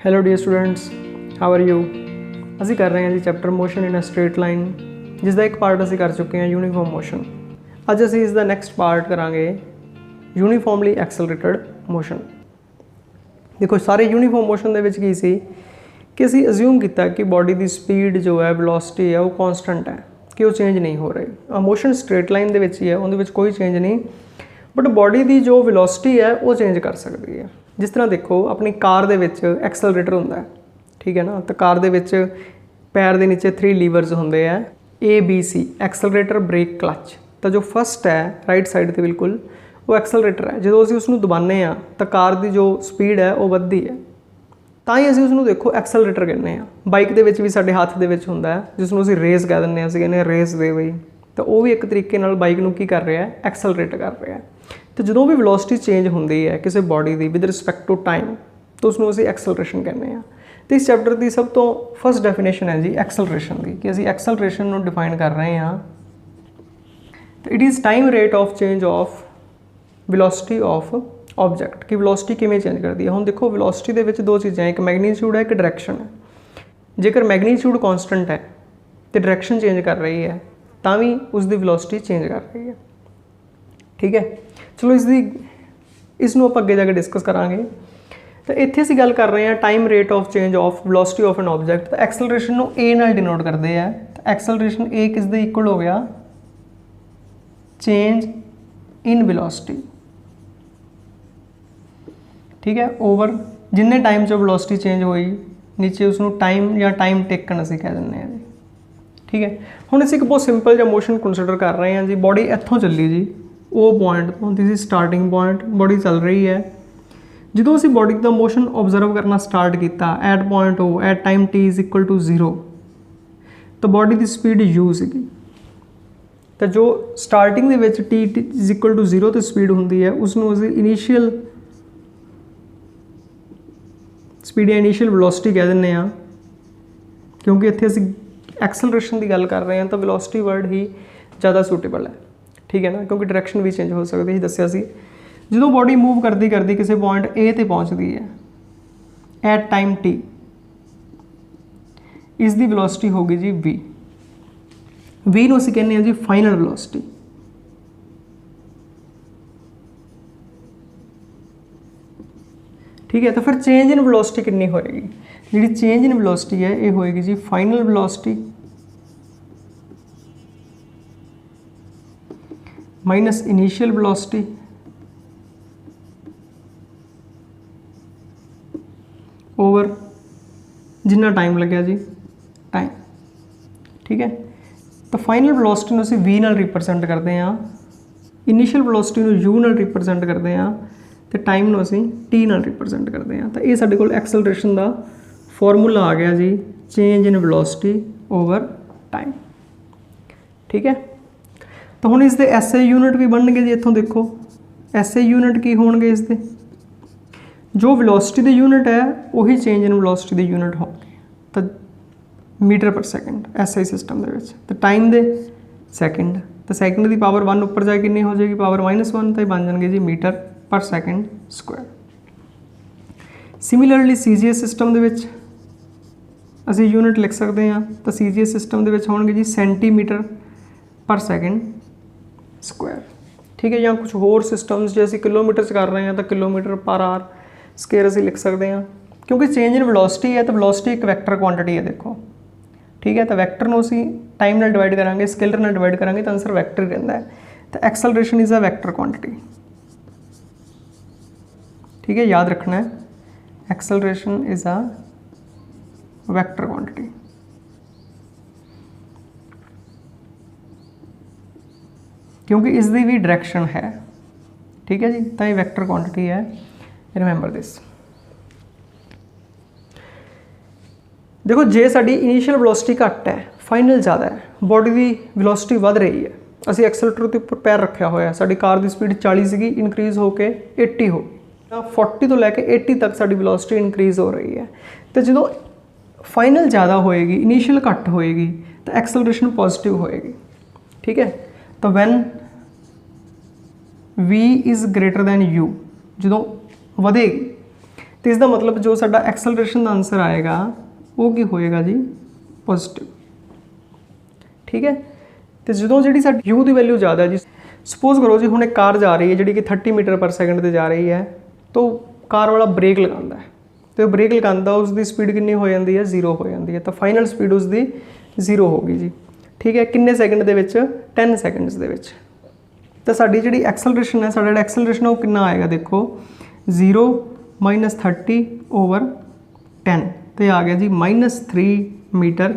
Hello dear students, how are you. ਅਸੀਂ ਕਰ ਰਹੇ ਹਾਂ ਜੀ chapter motion in a straight line, ਜਿਸ ਦਾ ਇੱਕ ਪਾਰਟ ਅਸੀਂ ਕਰ ਚੁੱਕੇ ਹਾਂ ਯੂਨੀਫਾਰਮ ਮੋਸ਼ਨ। ਅੱਜ ਅਸੀਂ ਇਸ ਦਾ ਨੈਕਸਟ ਪਾਰਟ ਕਰਾਂਗੇ ਯੂਨੀਫਾਰਮਲੀ ਐਕਸਲਰੇਟਡ ਮੋਸ਼ਨ। ਦੇਖੋ ਸਾਰੇ ਯੂਨੀਫਾਰਮ ਮੋਸ਼ਨ ਦੇ ਵਿੱਚ ਕੀ ਸੀ ਕਿ ਅਸੀਂ ਅਸਿਊਮ ਕੀਤਾ ਕਿ ਬਾਡੀ ਦੀ ਸਪੀਡ ਜੋ ਹੈ, ਵੈਲੋਸਿਟੀ ਹੈ, ਉਹ ਕੌਨਸਟੈਂਟ ਹੈ, ਕਿ ਉਹ ਚੇਂਜ ਨਹੀਂ ਹੋ ਰਹੀ। ਮੋਸ਼ਨ ਸਟ੍ਰੇਟ ਲਾਈਨ ਦੇ ਵਿੱਚ ਹੀ ਹੈ, ਉਹਦੇ ਵਿੱਚ ਕੋਈ ਚੇਂਜ ਨਹੀਂ, ਬਟ ਬਾਡੀ ਦੀ ਜੋ ਵੈਲੋਸਿਟੀ ਹੈ ਉਹ ਚੇਂਜ ਕਰ ਸਕਦੀ ਹੈ। ਜਿਸ ਤਰ੍ਹਾਂ ਦੇਖੋ ਆਪਣੀ ਕਾਰ ਦੇ ਵਿੱਚ ਐਕਸਲਰੇਟਰ ਹੁੰਦਾ ਹੈ, ठीक है ना। तो कार दे विच पैर के नीचे 3 लीवर्स होंगे है, ABC एक्सलरेटर, ब्रेक, क्लच। तो जो फस्ट है राइट साइड पर बिल्कुल वो एक्सलरेटर है। जो असीं उसनूं दबाने आ तो कार की जो स्पीड है वो वधदी है, ਤਾਂ ਹੀ ਅਸੀਂ उसनूं देखो एक्सलरेटर कहने आ। बाइक ਦੇ ਵਿੱਚ ਵੀ ਸਾਡੇ ਹੱਥ ਦੇ ਵਿੱਚ ਹੁੰਦਾ ਹੈ, ਜਿਸ ਨੂੰ ਅਸੀਂ ਰੇਸ ਕਹਿ ਦਿੰਦੇ ਹਾਂ। ਅਸੀਂ ਕਹਿੰਦੇ ਹਾਂ ਰੇਸ ਦੇ ਬਈ, ਤਾਂ ਉਹ ਵੀ ਇੱਕ ਤਰੀਕੇ ਨਾਲ ਬਾਈਕ ਨੂੰ ਕੀ ਕਰ ਰਿਹਾ ਹੈ, ਐਕਸਲਰੇਟ ਕਰ ਰਿਹਾ ਹੈ। ਤੇ ਜਦੋਂ ਵੀ ਵੈਲੋਸਿਟੀ ਚੇਂਜ ਹੁੰਦੀ ਹੈ ਕਿਸੇ body the with respect to time, ਤਾਂ ਉਸਨੂੰ ਅਸੀਂ ਐਕਸਲਰੇਸ਼ਨ ਕਹਿੰਦੇ ਹਾਂ। तो इस चैप्टर की सब तो फस्ट डेफिनेशन है जी एक्सलरेशन की, कि असी एक्सलरेशन को डिफाइन कर रहे हैं। तो it is time rate of change of velocity of object, कि वेलोसिटी किमें चेंज करती है। हुण देखो वेलोसिटी दे विच दो चीज़ां, एक मैगनीट्यूड है, एक डायरैक्शन है। जेकर मैगनीट्यूड कॉन्सटेंट है तो डायरैक्शन चेंज कर रही है, तां भी उसकी वेलोसिटी चेंज कर रही है। ठीक है, चलो इसनूं आपां अगे जाके डिस्कस करांगे। तो इत्थे असीं गल कर रहे हैं time rate of change of velocity of an object. तो एक्सलरेशन को ए नाल डिनोट करते हैं। तो एक्सलरेशन ए किस दे इक्वल हो गया, चेंज इन वेलोसिटी। ठीक है, ओवर जिन्ने टाइम च वेलोसिटी चेंज हुई नीचे उसनूं टाइम या टाइम टेकन असीं कह दिंदे हैं जी। ठीक है, हुण असीं एक बहुत सिंपल जिहा मोशन कंसिडर कर रहे हैं जी। बॉडी इत्थों चली जी, वो पॉइंट तो this is starting point, body चल रही है। जो असी बॉडी का मोशन ऑबजर्व करना स्टार्ट किया at point O, at time t is equal to 0, तो बॉडी की स्पीड u सी। तो जो स्टार्टिंग दे विच टी इज इक्वल टू 0 तो स्पीड होंगी है, उसनों असी इनीशियल स्पीड या इनीशियल वेलोसिटी कह दिंदे आ, क्योंकि इत्थे असी एक्सलरेशन की गल कर रहे हैं। तो वेलोसिटी वर्ड ही ज़्यादा सूटेबल है। ठीक है ना, क्योंकि डायरैक्शन भी चेंज हो सकती है, दसिया सी। जो बॉडी मूव करती करती किसी पॉइंट ए ते पहुँचती है एट टाइम टी, इसकी वेलोसिटी होगी जी v। v नूं असीं कहने जी फाइनल वेलोसिटी। ठीक है, तो फिर चेंज इन वेलोसिटी कितनी होएगी, जी चेंज इन वेलोसिटी है ये होएगी जी final velocity minus initial velocity over जिन्ना टाइम लग्या जी टाइम। ठीक है, तो फाइनल वेलोसिटी असीं v नाल रिप्रजेंट करते हैं, इनीशियल वेलोसिटी u नाल रिप्रजेंट करते हैं, तो टाइम नूं असीं t नाल रिप्रजेंट करते हैं। तो ये साडे कोल एक्सलरेशन का फॉर्मूला आ गया जी, change in velocity over time. ठीक है, तो हुण इसके SI यूनिट भी बनणगे जी। इत्थों देखो SI यूनिट की होणगे, इसके जो वेलोसिटी के यूनिट है वही चेंज इन वेलोसिटी के यूनिट होंगे। तो metre per second SI system के विच, तो टाइम दे सैकेंड, तो सैकेंड की पावर 1 उपर जाए कितनी हो जाएगी, पावर -1, तो बन जाएंगे जी metre per second square. Similarly CGS system के विच असीं यूनिट लिख सकते हैं। तो CGS सिस्टम के विच होणगे जी सेंटीमीटर पर सैकेंड स्क्वायर। ठीक है, या कुछ होर सिस्टम्स जो असीं किलोमीटर च कर रहे हैं तो किलोमीटर पर आवर स्केयर असीं लिख सकते हैं, क्योंकि चेंज इन वेलोसिटी है। तो वेलोसिटी एक वैक्टर क्वांटिटी है, देखो। ठीक है, तो वैक्टर नूं असीं टाइम नाल डिवाइड करांगे, स्केलर नाल डिवाइड करांगे, तो आंसर वैक्टर ही रहिंदा है। तो acceleration is a vector quantity. ठीक है, याद रखना है, acceleration is a vector quantity. क्योंकि इसकी भी डायरैक्शन है। ठीक है जी, तो ये वैक्टर क्वांटिटी है, रिमेंबर दिस। देखो जे साडी इनीशियल वेलोसिटी घट है, फाइनल ज़्यादा है, बॉडी की वेलोसिटी वध रही है, असी एक्सलरेटर के उपर पैर रखा होया, साडी कार की स्पीड 40 सी, इनक्रीज़ होकर 80 हो, 40 तो लैके 80 तक साडी वेलोसिटी इनक्रीज़ हो रही है। तो जो फाइनल ज़्यादा होएगी, इनीशियल घट होएगी, तो एक्सलरेशन पॉजिटिव होएगी। ठीक है, तो when v is greater than u, जो ਵਧੇਗੀ तो इसका मतलब जो साडा एक्सेलरेशन का आंसर आएगा वो की होएगा जी पॉजिटिव। ठीक है, तो जो जी साडी यू की वैल्यू ज़्यादा है जी, सपोज करो जी हुण एक कार जा रही है जी कि 30 मीटर पर सैकेंड से जा रही है, तो कार वाला ब्रेक लगाता है, तो ब्रेक लगाता उसकी स्पीड कितनी हो जाती है, 0 हो जाती है, तो फाइनल स्पीड उसकी 0 होगी जी। ठीक है, किन्ने सैकेंड दे विच 10 सैकेंड्स दे विच। तो साडी जिहड़ी एक्सेलरेशन है, साडा एक्सेलरेशन है वो कितना आएगा, देखो 0 - 30/10, तो आ गया जी -3 मीटर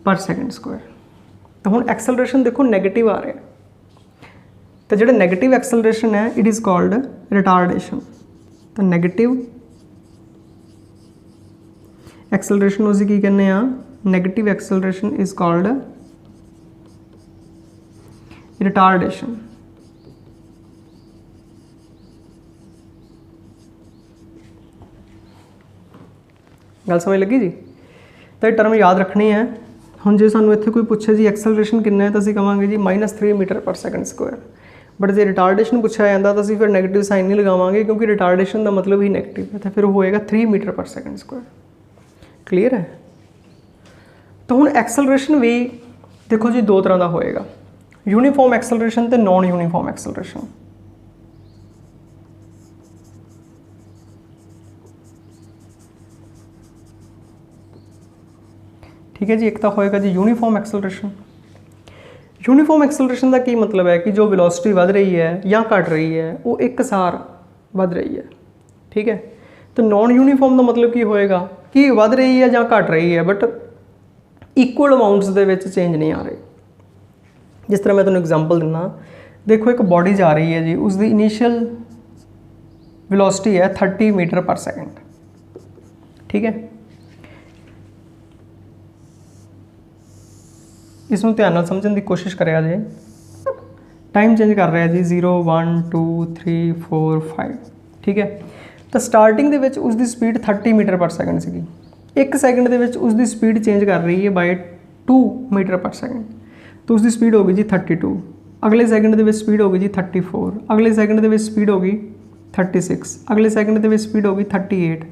पर सैकेंड स्क्वायर। तो हुण एक्सेलरेशन देखो नैगेटिव आ रहा है, तो जो नैगेटिव एक्सेलरेशन है इट इज़ कॉल्ड रिटार्डेशन। तो नैगेटिव एक्सेलरेशन उसी की कहने हैं, negative acceleration is called retardation. गल समझ लगी जी। तो ये टर्म याद रखनी है। हुण जे सानू इत्थे कोई पूछे जी एक्सेलरेशन कितना है, तो असीं कहांगे जी -3 metre per second square. But जो रिटार्डेशन पूछा जाता तो असीं फिर नैगेटिव साइन नहीं लगावांगे, क्योंकि रिटार्डेशन का मतलब ही नैगेटिव है, तो फिर होएगा 3 metre per second square. Clear है। तो हुण एक्सेलरेशन भी देखो जी दो तरह का होएगा, यूनीफॉर्म एक्सेलरेशन तो नॉन यूनीफॉर्म एक्सेलरेशन। ठीक है जी, एक तो होएगा जी यूनीफॉर्म एक्सेलरेशन। यूनीफॉर्म एक्सेलरेशन का की मतलब है कि जो वेलोसिटी बढ़ रही है या घट रही है वो एक सार बढ़ रही है। ठीक है, तो नॉन यूनीफॉर्म का मतलब की होएगा कि बढ़ रही है या घट रही है, बट इक्वल अमाउंट्स के चेंज नहीं आ रही। जिस तरह मैं तुहानूं एग्जांपल दिना, देखो एक बॉडी जा रही है जी, उसकी इनिशियल वेलोसिटी है 30 मीटर पर सैकेंड। ठीक है, इसमें ध्यान नाल समझने की कोशिश करेगा जी। टाइम चेंज कर रहा है जी 0 1 2 3 4 5। ठीक है, तो स्टार्टिंग दे विच उसकी स्पीड 30 मीटर पर सैकेंड सी, एक सैकेंड दे विच उसकी स्पीड चेंज कर रही है बाय 2 मीटर पर सैकेंड, तो उसकी स्पीड होगी जी 32। अगले सैकेंड दे विच स्पीड होगी जी 34, अगले सैकेंड दे विच स्पीड होगी 36, अगले सैकेंड दे विच स्पीड होगी 38,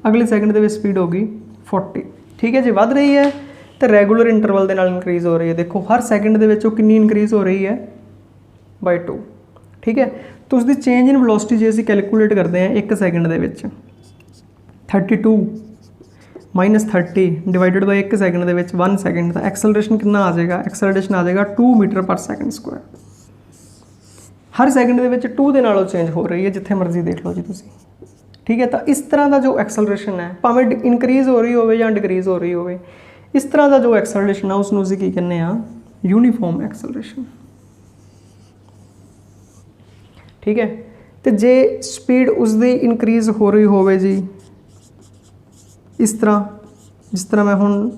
अगले सैकेंड दे विच स्पीड होगी 40। ठीक है जी, बढ़ रही है तो रैगूलर इंटरवल के नाल इंक्रीज़ हो रही है। देखो हर सैकेंड दे विच कितनी इंक्रीज़ हो रही है, बाय 2। ठीक है, तो उसकी चेंज इन वेलोसिटी जो असीं कैलकुलेट करते हैं एक सैकेंड दे विच 32 - 30 डिवाइडेड बाय एक सैकेंड दे विच 1 सैकेंड, तो एक्सेलरेशन कितना आ जाएगा, एक्सेलरेशन आ जाएगा 2 मीटर पर सैकेंड स्क्वायर। हर सैकेंड दे विच 2 दे नालों चेंज हो रही है, जिथे मर्जी देख लो जी तुसीं। ठीक है, तो इस तरह का जो एक्सेलरेशन है भावें इनक्रीज़ हो रही हो या डिक्रीज़ हो रही हो, इस तरह का जो एक्सेलरेशन है उसनूं असीं की कहने आ, यूनीफॉर्म एक्सेलरेशन। ठीक है, तो जे स्पीड उसकी इनक्रीज़ हो रही होवे जी इस तरह, जिस तरह मैं हुण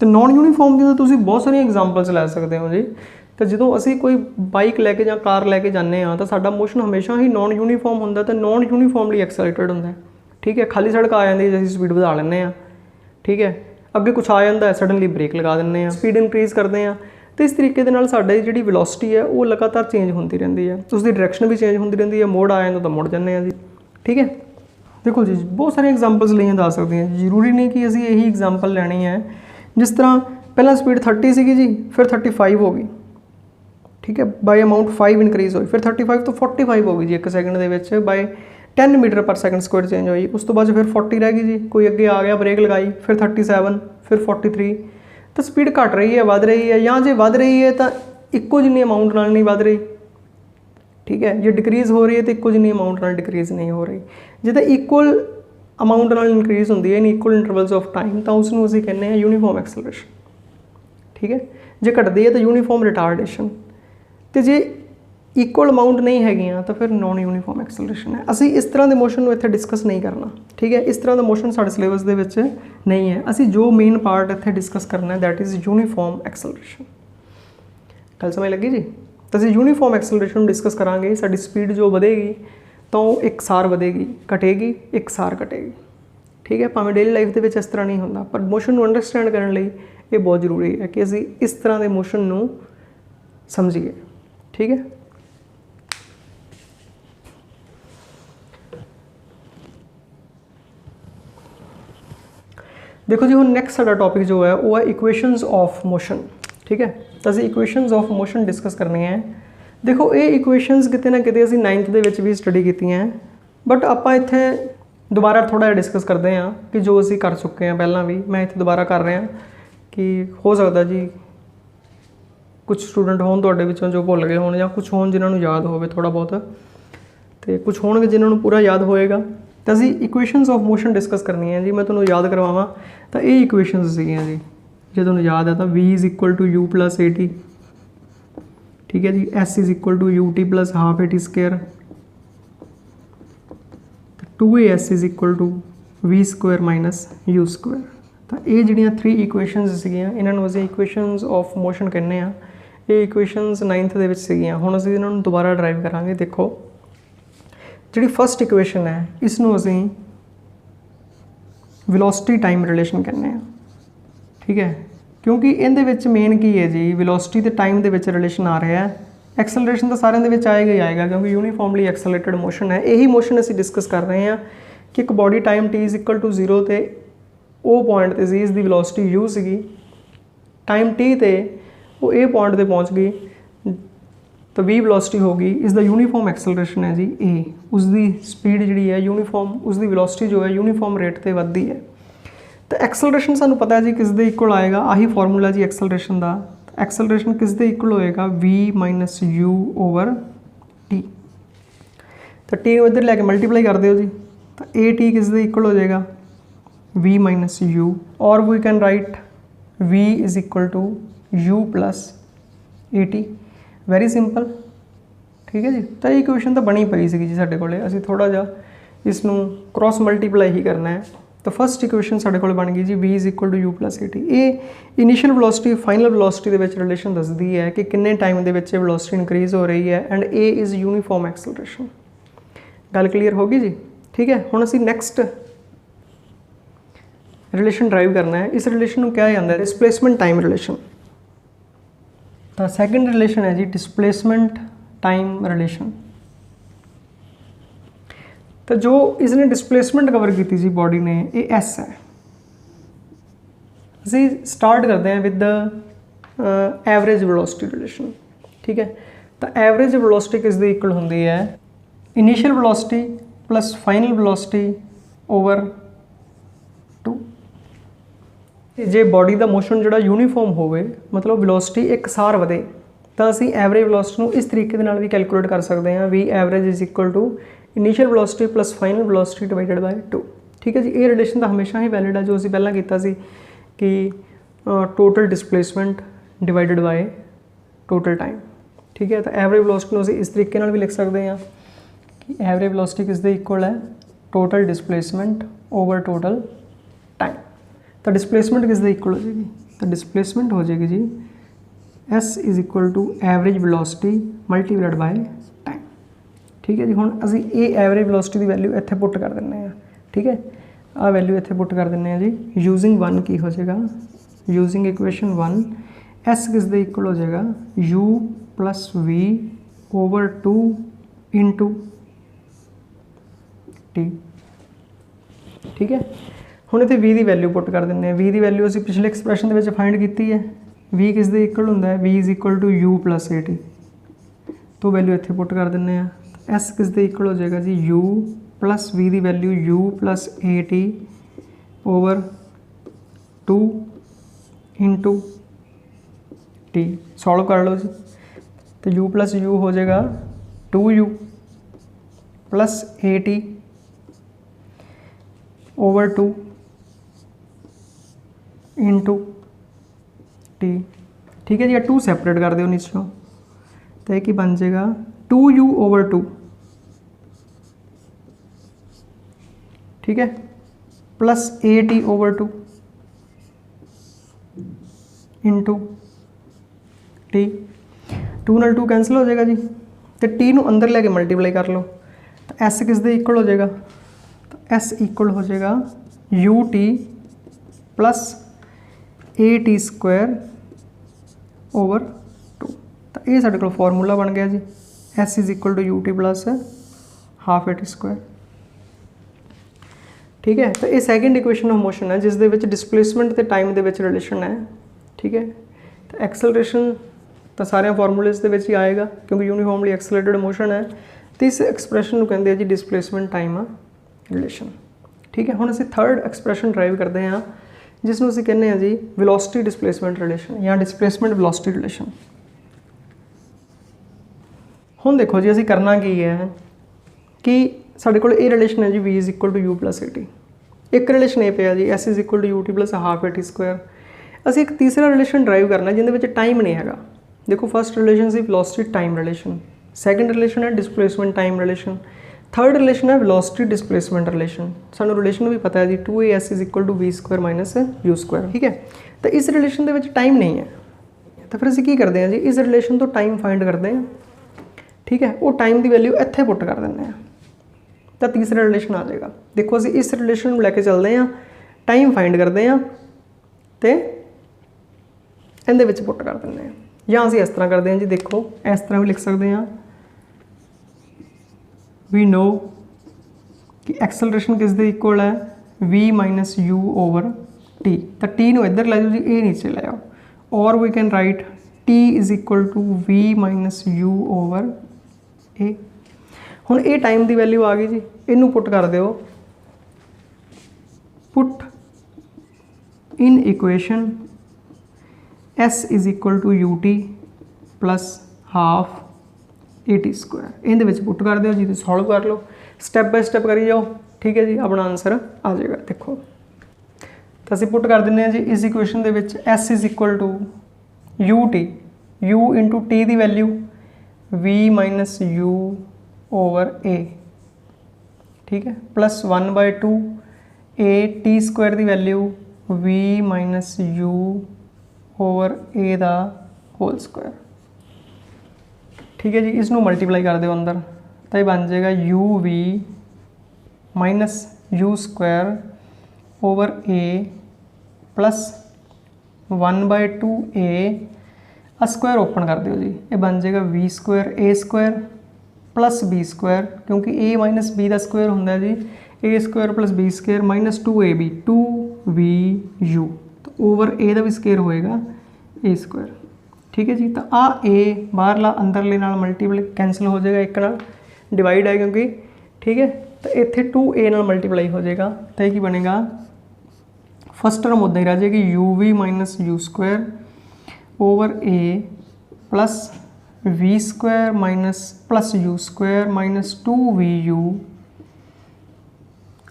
तो नॉन यूनीफॉर्म की तो तुसीं बहुत सारी एग्जाम्पल्स लै सकते हो जी। तो जो असी कोई बाइक लैके या कार लैके जाने तो साडा मोशन हमेशा ही नॉन यूनीफॉर्म होंदा, तो नॉन यूनीफॉर्मली एक्सलरेटेड होंदा। ठीक है, खाली सड़क आ जाती है, असीं स्पीड बढ़ा लैंदे आ। ठीक है, अगे कुछ आ जाता है सडनली ब्रेक लगा दें, स्पीड इनक्रीज़ करते हैं, तो इस तरीके दे नाल साडी जिहड़ी वेलोसिटी है वो लगातार चेंज होती रहती है, तो उसकी डायरैक्शन भी चेंज होती रहती है, मोड़ आ जाता तो मुड़ जाते हैं जी। ठीक है, देखो जी बहुत सारी एग्जाम्पल्स लईआं जा सकदियां, जरूरी नहीं कि असीं यही एग्जाम्पल लैनी है। जिस तरह पहला स्पीड 30 सी जी, फिर 35 हो गई। ठीक है, बाय अमाउंट 5 इनक्रीज़ हुई, फिर 35 तो 45 हो गई जी, एक सैकेंड दे विच by 10 metre per second square change हुई। उस तो बाद फिर 40 रह गई जी, कोई अगे आ गया ब्रेक लगाई, फिर 37, फिर 43। तो स्पीड घट रही है, बढ़ रही है, या जो बढ़ रही है तो इक्को जिन्नी अमाउंट नाल नहीं बढ़ रही। ठीक है, जो डिक्रीज़ हो रही है तो इक्को जिन्नी अमाउंट नाल डिक्रीज़ नहीं हो रही। जो इक्वल अमाउंट नाल इनक्रीज़ होंदी है in equal intervals of time, तो उसनूं असीं कहने हैं यूनीफॉर्म एक्सेलरेशन। ठीक है, जो घटदी है तो यूनीफॉर्म रिटार्डेशन, तो जे इक्वल अमाउंट नहीं हैगियां तो फिर नॉन यूनीफॉर्म एक्सेलरेशन है। असी इस तरह के मोशन को इत्थे डिस्कस नहीं करना। ठीक है, इस तरह का मोशन साडे सिलेबस दे विच नहीं है। असी जो मेन पार्ट इत्थे डिस्कस करना है दैट इज़ यूनीफॉर्म एक्सेलरेशन। गल समझ लगी जी। तो असीं यूनीफॉर्म एक्सेलरेशन डिस्कस करांगे। साडी स्पीड जो बढ़ेगी तो एक सार बढ़ेगी, घटेगी एक सार घटेगी। ठीक है, भावें डेली लाइफ दे विच इस तरह नहीं होंदा, पर मोशन को अंडरस्टैंड करने लई ये बहुत जरूरी है कि असीं इस तरह के मोशन को समझिए। ठीक है। देखो जी, हुण नैक्सट साडा टॉपिक जो है वो है इक्वेशनस ऑफ मोशन। ठीक है, तो असीं इक्वेशनस ऑफ मोशन डिस्कस करनी है। देखो ये इक्वेशनस किते ना किते असीं 9th दे विच भी स्टडी कीतियां हैं, बट आपां इत्थे दोबारा थोड़ा जिहा डिस्कस करते हैं कि जो असीं कर चुके हैं पहलां भी, मैं इत्थे दोबारा कर रहा कि हो सकता जी कुछ स्टूडेंट होण तुहाडे विचों जो भुल गए होण, जां कुछ होण जिन्हां नूं याद होवे थोड़ा बहुत, तो कुछ होणगे जिन्हां नूं पूरा याद होएगा। तो असीं इक्वेशनस ऑफ मोशन डिस्कस करनी है जी। मैं तुहानूं याद करवावां तो ये इक्वेशनस सीगियां जी, जो तुहानूं याद है तो v is equal to u plus a t, ठीक है जी, s is equal to u t plus half a t square, 2as is equal to v square minus u square. तो ये जिहड़ियां 3 इक्वेशनस सीगियां इन्हां नूं असीं इक्वेशनस ऑफ मोशन कहने आ। ये इक्वेशनस 9th दे विच सीगियां। हुण असीं इन्हां नूं दोबारा ड्राइव करांगे। देखो जिहड़ी फस्ट इक्वेशन है इसनूं असीं वेलोसिटी टाइम रिलेशन कहने आ। ठीक है, क्योंकि इहदे विच मेन की है जी, वेलोसिटी ते टाइम दे विच रिलेशन आ रहा है। एक्सलरेशन तो सारे दे विच आएगा ही आएगा, क्योंकि यूनीफॉर्मली एक्सलरेटेड मोशन है। यही मोशन असीं डिस्कस कर रहे हैं कि एक body time t is equal to 0 ते वो पॉइंट ते जी इसकी वेलोसिटी u सीगी, टाइम t ते वो ए पॉइंट ते पहुँच गई तो v वेलोसिटी होगी। इसका यूनीफॉर्म एक्सलरेशन है जी a, उसकी स्पीड जी है यूनीफॉर्म, उसकी वेलोसिटी जो है यूनीफॉर्म रेट पर वधदी है। तो एक्सलरेशन सानू पता है जी किस दे इक्वल आएगा, आही फॉर्मूला जी एक्सलरेशन का। एक्सलरेशन किस दे इक्वल होएगा, v minus you over T. तो टी को इधर लैके मल्टीप्लाई कर दो जी, तो ए टी किस दे इक्वल हो जाएगा, v माइनस यू, और we can write v is equal to u plus a t. Very simple. ठीक है जी, तो ये इक्वेशन तो बनी पई सी जी साडे कोले, असीं थोड़ा जिहा इसनूं क्रॉस मल्टीप्लाई ही करना है। तो फस्ट इक्वेशन साडे कोल बन गई जी v is equal to u plus a t. ये इनिशियल वेलोसिटी फाइनल वेलोसिटी दे विच रिलेशन दसदी है कि किन्ने टाइम दे विच वेलोसिटी इंक्रीज हो रही है, and a is uniform acceleration. गल क्लीयर होगी जी। ठीक है, हुण असीं नैक्सट रिलेशन ड्राइव करना है। इस रिलेशन को क्या जाता है, डिस्प्लेसमेंट टाइम रिलेशन। तो सैकेंड रिलेशन है जी डिस्प्लेसमेंट टाइम रिलेशन। तो जो इसने डिस्प्लेसमेंट कवर की थी जी बॉडी ने, ये एस है। असीं स्टार्ट करते हैं with the average velocity relation. ठीक है, तो एवरेज वेलोसिटी किस दे इक्वल होंदी है, initial velocity plus final velocity over 2। जे बॉडी का मोशन जोड़ा यूनीफॉर्म होवे, मतलब वेलोसिटी एक सार वधे, तो असीं एवरेज वेलोसिटी इस तरीके दे नाल भी कैलकुलेट कर सकते हैं, v average is equal to initial velocity plus final velocity divided by 2। ठीक है जी, ये रिलेशन तो हमेशा ही वैलिड है, जो असीं पहलां कीता सी कि total displacement divided by total time. ठीक है, तो एवरेज वेलोसिटी असीं इस तरीके नाल भी लिख सकते हैं कि एवरेज वेलोसिटी किस दे इक्वल है, total displacement over total time. तो डिस्प्लेसमेंट किस दे इक्वल हो जाएगी, तो डिस्प्लेसमेंट हो जाएगी जी S is equal to average velocity multiplied by time. ठीक है जी, हुण असीं ये एवरेज वेलोसिटी की वैल्यू इत्थे पुट कर दिंदे हैं। ठीक है, आ वैल्यू इत्थे पुट कर दिंदे हैं जी। यूजिंग 1 की हो जाएगा, यूजिंग इक्वेशन 1 एस किस दे इक्वल हो जाएगा, u plus v over 2 into टी। ठीक है, हुण इत्थे v की वैल्यू पुट कर दिंदे हैं। v की वैल्यू असीं पिछले एक्सप्रैशन दे विच फाइंड की है, v किस दे इक्वल हुंदा है, v is equal to u plus a टी। तो वैल्यू इत्थे पुट कर दिंदे हैं। s किस दे इक्वल हो जाएगा जी, u प्लस v की वैल्यू u प्लस ए टी ओवर 2 इंटू टी। सॉल्व कर लो जी, तो u प्लस u हो जाएगा 2u प्लस ए टी ओवर 2 इंटू टी। ठीक है जी, 2 सैपरेट कर दो नीचों, तो एक ही बन जाएगा 2u ओवर 2। ठीक है, प्लस ए टी ओवर 2 इंटू टी। 2 नाल 2 कैंसल हो जाएगा जी, तो टी नूं अंदर लैके मल्टीप्लाई कर लो, तो एस किस दे इक्वल हो जाएगा, तो एस इक्वल हो जाएगा u t plus a t square over 2। तो तो ये साडे कोल फॉर्मूला बन गया जी, S is equal to ut plus half at square. ठीक है, तो ये सैकेंड इक्वेशन ऑफ मोशन है जिस दे विच डिसप्लेसमेंट ते टाइम दे विच रिलेशन है। ठीक है, तो एक्सलरेशन तो सारे फॉर्मूलेस दे विच ही आएगा क्योंकि यूनीफॉर्मली एक्सलरेटेड मोशन है। तो इस एक्सप्रैशन को कहते हैं जी डिसप्लेसमेंट टाइम रिलेशन। ठीक है, हुण असीं थर्ड एक्सप्रैशन ड्राइव करते हैं जिसनूं असीं कहने हैं जी वेलोसिटी डिसप्लेसमेंट रिलेशन या डिसप्लेसमेंट वेलोसिटी रिलेशन। हुण देखो जी असीं करना की है कि साडे कोल ये रिलेशन है जी v is equal to u plus at। एक रिलेशन ये पे जी s is equal to ut plus half at square. असीं एक तीसरा रिलेशन ड्राइव करना जिंदे विच टाइम नहीं हैगा। देखो फर्स्ट रिलेशन सी velocity time relation, second relation है displacement time relation, third relation है वेलोसिटी डिसप्लेसमेंट रिलेशन। सानू रिलेशन भी पता है जी 2as is equal to v square minus u square. ठीक है, तो इस रिलेशन दे विच टाइम नहीं है तो फिर असीं की करते हैं जी इस रिलेशन तो टाइम फाइंड करते हैं। ठीक है, वो टाइम की वैल्यू इत्थे पुट कर देंगे हैं तो तीसरा रिलेशन आ जाएगा। देखो असीं इस रिलेशन को लैके चलते हैं, टाइम फाइंड करते हैं तो इहदे विच पुट कर देंगे हैं। या असीं इस तरह करते हैं जी, देखो इस तरह भी लिख सकते हैं, वी नो कि एक्सलरेशन किस दे इक्वल है v minus u over t। तो t नूं इधर लै जाओ जी, ए नीचे लै आओ, और we can write t is equal to v minus u over a. हुण ये टाइम की वैल्यू आ गई जी, इनू पुट कर दो, put in equation s is equal to ut plus half at square. इहदे विच पुट कर दो जी, तो सॉल्व कर लो, स्टैप बाय स्टैप करी जाओ। ठीक है जी, अपना आंसर आ जाएगा। देखो तो असीं पुट कर दिंदे हां जी इस इक्वेशन दे विच s is equal to ut, u into t की value v minus u over a। ठीक है, प्लस 1/2 a t स्क्वायर की value v minus u over a दा होल स्क्वायर। ठीक है जी, इसनों मल्टीप्लाई कर दो अंदर तो ये बन जाएगा u v minus u square over a plus 1/2 a square open कर दो जी, ये बन जाएगा v square a square plus b square, क्योंकि a माइनस बी का स्क्वायर होंगे जी a square plus b square minus 2ab 2vu, तो ओवर a का भी स्क्वायर होएगा a स्क्वायर। ठीक है जी, तो आ a बाहरला अंदरले नाल मल्टीप्लाई कैंसल हो जाएगा, एक नाल डिवाइड है क्योंकि। ठीक है, तो इत्थे 2a नाल मल्टीप्लाई हो जाएगा तो ये बनेगा फर्स्ट टर्म उदा ही रह जाएगी uv minus u square over a plus v square minus plus u square minus 2vu।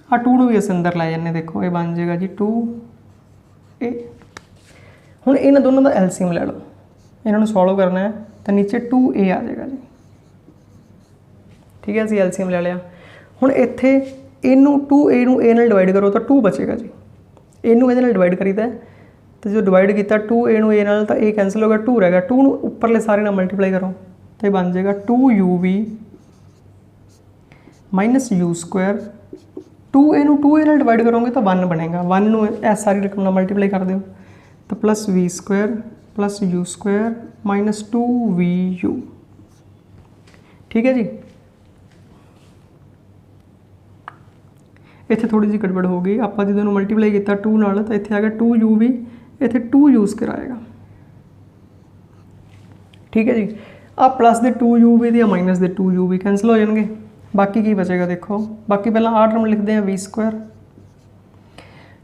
आ 2 भी अस अंदर लै जाने, देखो ये बन जाएगा जी 2a। हुण इन्हां दोनों का एलसीएम ले लो, इन्होंने सॉल्व करना है तो नीचे 2a आ जाएगा जी। ठीक है, असीं एलसीएम ले लिया। हुण इत्थे इनू 2a नूं a नाल डिवाइड करो तो 2 बचेगा जी, इनू इहदे नाल डिवाइड करीदा तो जो डिवाइड किया 2a नूं a नाल तो a कैंसल हो गया, 2 रह गया, 2 नूं उपरले सारे नाल मल्टीप्लाई करो तो ये बन जाएगा 2uv minus u square, 2a नूं 2a नाल डिवाइड करोगे तो 1 बनेगा, 1 नूं इस सारी रकम नाल मल्टीप्लाई कर दो तो plus v square plus u square minus 2vu। ठीक है जी, इत्थे थोड़ी जी गड़बड़ हो गई, आपां जो दोनों मल्टीप्लाई किया 2 नाल तो इत्थे आ गया 2uv, इत्थे 2u स्क्वायर आएगा। ठीक है जी, आ प्लस दे 2uv या माइनस दे 2uv कैंसल हो जाएंगे, बाकी की बचेगा देखो, बाकी पहला आ टर्म लिखते हैं v स्क्वायर,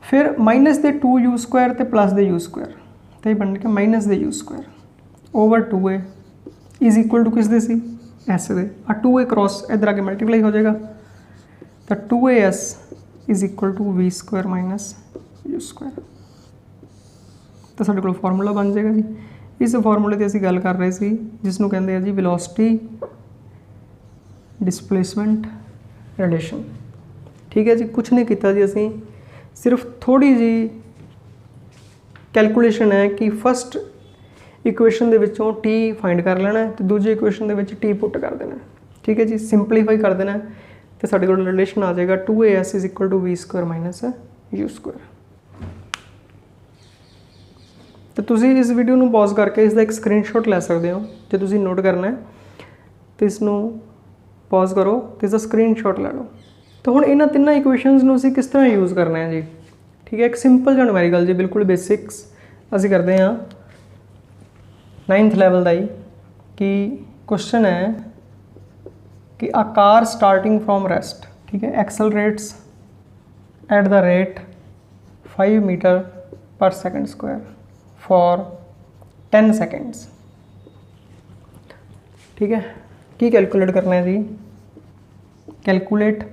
फिर माइनस दे 2u स्क्वायर तो प्लस दे u स्क्वायर, तो ये बन गया माइनस दे u square over 2a is equal to किस दे सी s दे, आ 2a क्रॉस इधर आके मल्टीप्लाई हो जाएगा तो 2as is equal to v square minus u square. तो साडे कोल फॉर्मूला बन जाएगा जी। इस फॉर्मूले की असीं गल कर रहे सी जिसनों कहते हैं जी वेलोसिटी डिसप्लेसमेंट रिलेशन। ठीक है जी, कुछ नहीं किया जी, असीं सिर्फ थोड़ी जी कैलकुलेशन है कि फस्ट इक्वेशन दे विचों t फाइंड कर लेना है तो दूजी इक्वेशन दे विच t पुट कर देना है। ठीक है जी, सिंपलीफाई कर देना है तो साडे कोल रिलेशन आ जाएगा 2as is equal to v square minus u square. तो तुसी इस वीडियो ਨੂੰ ਪੌਜ਼ ਕਰਕੇ ਇਸ ਦਾ ਇੱਕ ਸਕਰੀਨਸ਼ਾਟ ਲੈ ਸਕਦੇ ਹੋ ਜੇ ਤੁਸੀਂ ਨੋਟ ਕਰਨਾ ਹੈ ਤੇ ਇਸ ਨੂੰ ਪੌਜ਼ ਕਰੋ ਤੇ ਇਸ ਦਾ ਸਕਰੀਨਸ਼ਾਟ ਲੈ ਲਓ। तो हुण इन्हां तिन्नां इक्वेशनस नूं असीं किस तरह यूज़ करना है जी, ठीक है। एक सिंपल जिहा न्यूमेरिकल जी बिल्कुल बेसिक्स असीं करते हैं 9th लैवल का ही कि क्वेश्चन है कि a car starting from rest, ठीक है, accelerates at the rate 5 metre per second square for 10 seconds, ठीक है। की कैलकुलेट करना है जी, calculate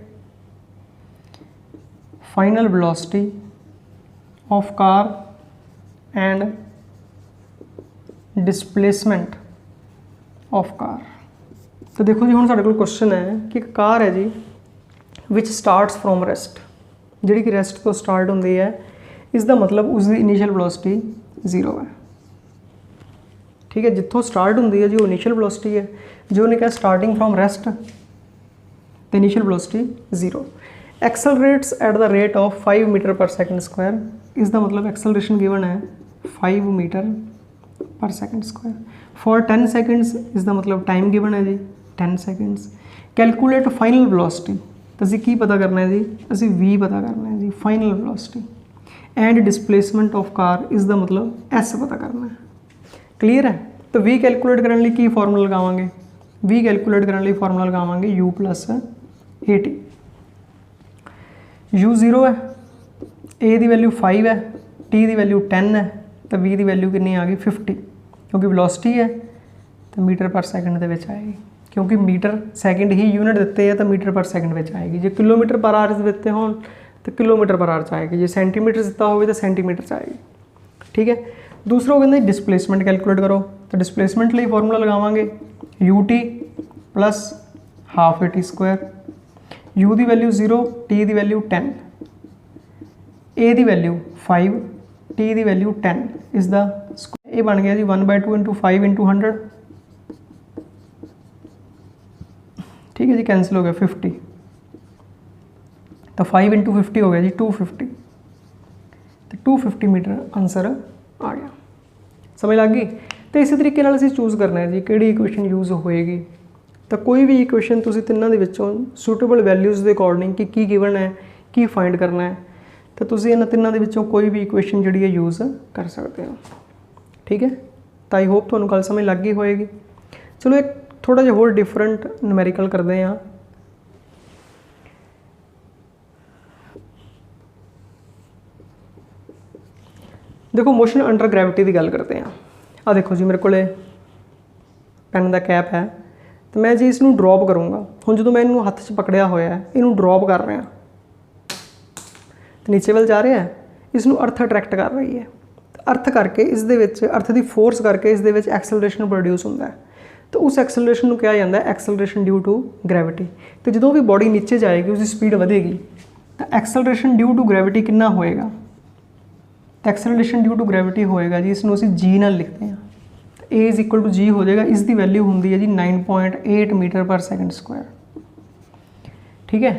final velocity of car and displacement of car. तो देखो जी हुण साडे कोल क्वेश्चन है कि एक कार है जी विच स्टार्ट्स फ्रॉम रेस्ट, जिहड़ी कि रेस्ट तो स्टार्ट होंदी है, इसका मतलब उसकी इनिशियल वेलोसिटी 0 है, ठीक है। जिथों स्टार्ट होंदी है जी वो इनिशियल वेलोसिटी है, जो उन्हें कहा स्टार्टिंग फ्रॉम रेस्ट तो initial velocity 0। Accelerates at the rate of 5 metre per second square, इसका मतलब एक्सेलरेशन गिवन है 5 metre per second square for 10 seconds, इसका मतलब टाइम गिवन है जी 10 सेकंड्स। कैलकुलेट फाइनल वेलोसिटी, तो असीं की पता करना है जी, असीं v पता करना है जी, final velocity and displacement of car, इसका मतलब s पता करना है। क्लीयर है। तो v कैलकुलेट करने लिए की फॉर्मूला लगावांगे, v कैलकुलेट करने लिए फॉर्मूला लगावांगे u प्लस at। u 0 है, a की वैल्यू 5 है, t की वैल्यू 10 है, तो v की वैल्यू कितनी आ गई 50, क्योंकि वेलोसिटी है तो मीटर पर सेकंड दे विच आएगी, क्योंकि मीटर सैकेंड ही यूनिट दिते है तो मीटर पर सेकंड विच आएगी। जो किलोमीटर पर आवर दिते हो तो किलोमीटर पर आवर आएगी, जो सेंटीमीटर दिता हो तो सेंटीमीटर आएगी, ठीक है। दूसरा कहते डिसप्लेसमेंट कैलकुलेट करो, तो डिसप्लेसमेंट लिए फॉर्मूला लगावांगे ut plus half at square, u की वैल्यू 0, t की वैल्यू 10, a की वैल्यू 5, t की वैल्यू 10, इसका ये बन गया जी 1/2 इंटू 5 इंटू 100, ठीक है जी, कैंसिल हो गया 50, तो 5 इंटू 50 हो गया जी 250, तो 250 मीटर आंसर आ गया। समझ लग गई। तो इसी तरीके नाल असीं चूज़ करना है जी किहड़ी इक्वेशन यूज़ होएगी। तो कोई भी इक्वेशन तुसीं तिन्नां दे विच्चों सूटेबल वैल्यूज़ के अकॉर्डिंग कि गिवन है की फाइंड करना है, तो तुसीं इन्हां तिन्नां दे विच्चों कोई भी इक्वेशन जिहड़ी है यूज़ कर सकते हो, ठीक है। तो आई होप तुहानूं गल समझ लग गई होएगी। चलो एक थोड़ा जिहा होर डिफरेंट न्यूमेरिकल करते हैं। देखो मोशन अंडर ग्रैविटी की गल करते हैं। आ देखो जी मेरे को पैन का कैप है, तो मैं जी इसनूं ड्रॉप करूँगा। हुण जो मैं इनू हत्थ 'च पकड़िया होया है, इनू ड्रॉप कर रहा तो नीचे वाल जा रहा है, इसनूं अर्थ अट्रैक्ट कर रही है, अर्थ करके इस दे विच अर्थ की फोर्स करके इस दे विच एक्सेलरेशन प्रोड्यूस होंदा है। तो उस एक्सेलरेशन को कहा जाता है एक्सेलरेशन ड्यू टू ग्रैविटी। तो जो भी बॉडी नीचे जाएगी उसकी स्पीड बढ़ेगी, तो एक्सेलरेशन ड्यू टू ग्रैविटी कितना होएगा, तो एक्सेलरेशन ड्यू टू ग्रैविटी होएगा जी, इसनूं असीं जी नाल लिखते हैं, तो ए इज इक्वल टू जी हो जाएगा। इसकी वैल्यू होंदी है जी 9.8 मीटर पर सेकंड स्क्वायर, ठीक है,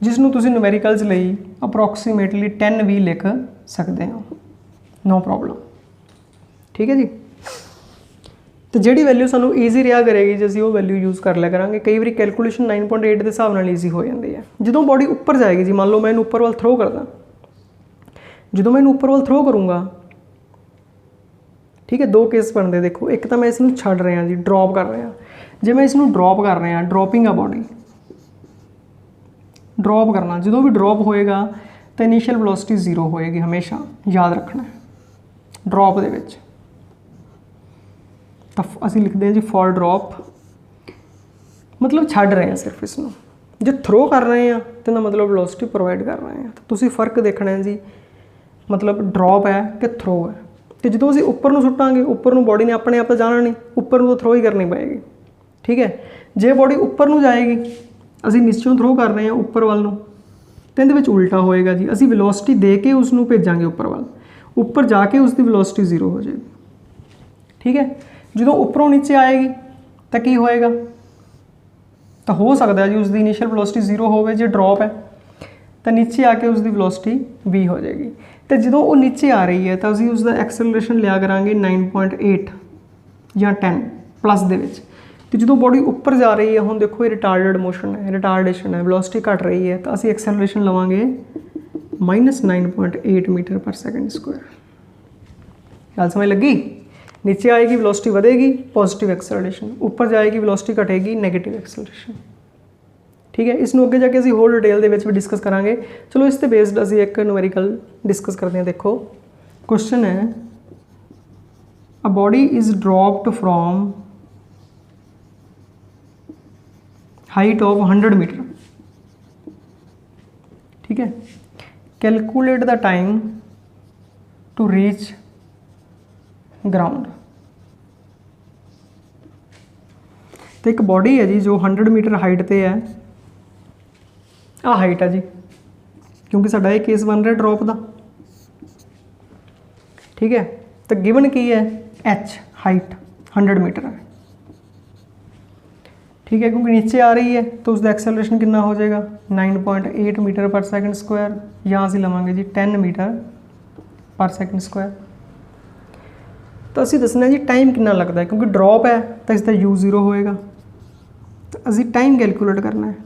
जिसनूं तुसीं न्यूमेरिकल्स लई अप्रोक्सीमेटली 10 भी लिख सकते हो, नो प्रॉब्लम, ठीक है जी। तो जिहड़ी वैल्यू सानूं ईजी रहा करेगी जे असीं वो वैल्यू यूज़ कर लिया करांगे। कई बार कैलकुलेशन 9.8 के हिसाब नाल ईजी हो जाती है। जो बॉडी उपर जाएगी जी, मान लो मैं इनू उपर वाल थ्रो करदा, जो मैं इनू उपर वाल थ्रो करूँगा, ठीक है, दो केस बनते। देखो एक तो मैं इसनूं छड्ड रहा जी, ड्रॉप कर रहा, जे मैं इसनूं ड्रॉप कर रहा, ड्रॉपिंग आ बॉडी ड्रॉप करना, जो भी ड्रॉप होएगा तो इनिशियल वेलोसिटी 0 होएगी, हमेशा याद रखना है ड्रॉप दे विच। तो असीं लिखते हैं जी फॉर ड्रॉप, मतलब छड्ड रहे हैं सिर्फ इसनूं। जो थ्रो कर रहे हैं तो मतलब वेलोसिटी प्रोवाइड कर रहे हैं। तो तुसीं फर्क देखना है जी, मतलब ड्रॉप है कि थ्रो है। तो जो असीं उपर नूं सुट्टांगे, उपर नूं बॉडी ने अपने आप तो जाना नहीं, उपर नूं तो थ्रो ही करनी पएगी, ठीक है। जे बॉडी उपर नूं जाएगी, असीं नीचों थ्रो कर रहे हैं उपर वाल नूं, तो इहदे विच उल्टा होएगा जी, असीं वेलोसिटी दे के उसनूं भेजांगे उपर वाल, उपर जाके उसकी वेलोसिटी 0 हो जाएगी, ठीक है। जो उपरों नीचे आएगी तो की होएगा, तो हो सकता है जी उसकी इनिशियल वेलोसिटी 0 हो, जो ड्रॉप है। तो नीचे आके उसकी वेलोसिटी v हो जाएगी। तो जो वो नीचे आ रही है तो असीं उसका एक्सेलरेशन लिया करांगे 9.8 या 10 प्लस दे विच। तो जो बॉडी उपर जा रही है, हुण देखो ये रिटार्डेड मोशन है, रिटार्डेशन है, वेलोसिटी घट रही है, तो असीं एक्सेलरेशन लवांगे -9.8 मीटर पर सेकेंड स्क्वायर। गल समझ लगी? नीचे आएगी वेलोसिटी बढ़ेगी, पॉजिटिव एक्सेलरेशन, ऊपर जाएगी वेलोसिटी घटेगी, नैगेटिव एक्सेलरेशन। ठीक है, इसनों अगे जाके असीं होर डिटेल दे विच भी डिस्कस करांगे। चलो इस ते बेस्ड असीं एक न्यूमेरिकल डिस्कस करते हैं। देखो क्वेश्चन है, a body is dropped from height of 100 metre. ठीक है, calculate the time to reach ground. तो एक बॉडी है जी जो 100 मीटर हाइट पे है, आ हाइट है जी, क्योंकि साडा ये केस बन रहा ड्रॉप का। ठीक है, तो गिवन की है एच हाइट 100 मीटर है। ठीक है, क्योंकि नीचे आ रही है तो उसका एक्सेलरेशन कितना हो जाएगा 9.8 मीटर पर सेकंड स्क्वायर, यहाँ से लवांगे जी 10 मीटर पर सेकंड स्क्वायर। तो असीं दसना जी टाइम कितना लगता है, क्योंकि ड्रॉप है तो इसका u0 होएगा, तो असीं टाइम कैलकुलेट करना है।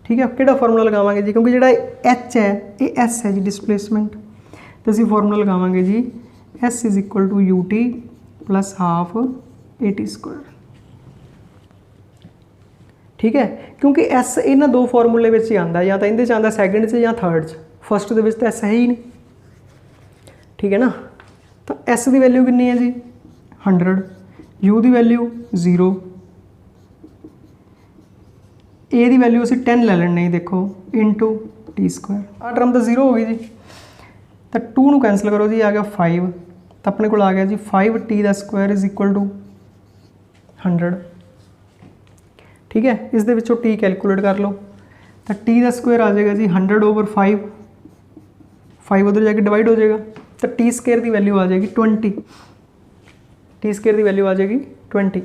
ठीक है, किहड़ा फॉर्मूला लगावांगे जी, क्योंकि जिहड़ा h है ये s है जी डिस्प्लेसमेंट, तो असीं फॉर्मूला लगावांगे जी s = ut + half at square. ठीक है, क्योंकि s इन्हां दो फॉर्मूले विच ही आंदा, या तो इहदे च आंदा सैकेंड च या थर्ड च, फस्ट दे विच तो s है ही नहीं। ठीक है ना, तो s की वैल्यू कितनी है जी 100, u की वैल्यू 0, a की वैल्यू असीं 10 ले लेने, देखो इंटू टी स्क्वायर। आ टर्म तो 0 हो गई जी, तो 2 नूं कैंसल करो जी, आ गया 5, तो अपने को आ गया जी 5t का स्क्वायर = 100। ठीक है, इस दे विचों t कैलकुलेट कर लो, तो t का स्क्वायर आ जाएगा जी 100/5, 5 उधर जाके डिवाइड हो जाएगा, तो टी स्क्वायर की वैल्यू आ जाएगी 20, टी स्क्वायर की वैल्यू आ जाएगी 20,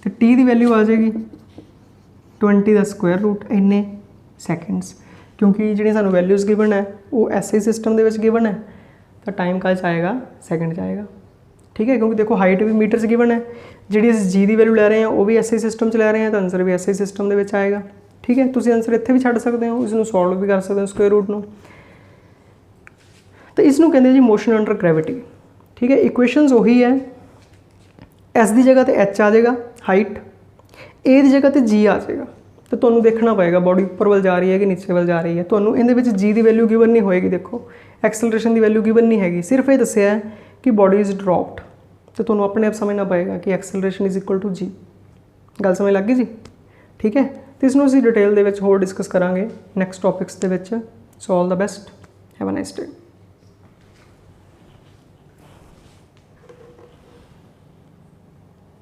तो टी की वैल्यू आ जाएगी 20 का स्क्वायर रूट इन्ने सैकेंड्स, क्योंकि जी सानू वैल्यूज़ गिवन है वो ऐसे सिस्टम के गिवन है, तो टाइम का आएगा सैकेंड आएगा। ठीक है, क्योंकि देखो हाइट भी मीटर से गिवन है, जी जी की वैल्यू ले रहे हैं वो भी ऐसे सिस्टम च ले रहे हैं, तो आंसर भी ऐसे सिस्टम के आएगा। ठीक है, तुम आंसर इत्थे भी छड्ड सकते हो, इसनों सॉल्व भी कर सकते हो स्क्वायर रूट नूं। तो इसनों कहते हैं जी मोशन अंडर ग्रैविटी। ठीक है, इक्वेशनस वही है, एस की जगह तो एच आ जाएगा हाइट, ए की जगह तो जी आ जाएगा, तो तुहानूं देखना पएगा बॉडी उपर वाल जा रही है कि नीचे वाल जा रही है। तुहानूं इहदे विच जी की वैल्यू गिवन नहीं होएगी, देखो एक्सेलरेशन की वैल्यू गिवन नहीं हैगी, सिर्फ ये दस्सिया है कि बॉडी इज़ ड्रॉप्ड, तो तुहानूं अपने आप समझना पएगा कि एक्सेलरेशन = g। गल समझ लग गई जी? ठीक है, तो इसनूं असीं डिटेल दे विच होर डिस्कस करांगे next topics they which. So all the best, have a nice day.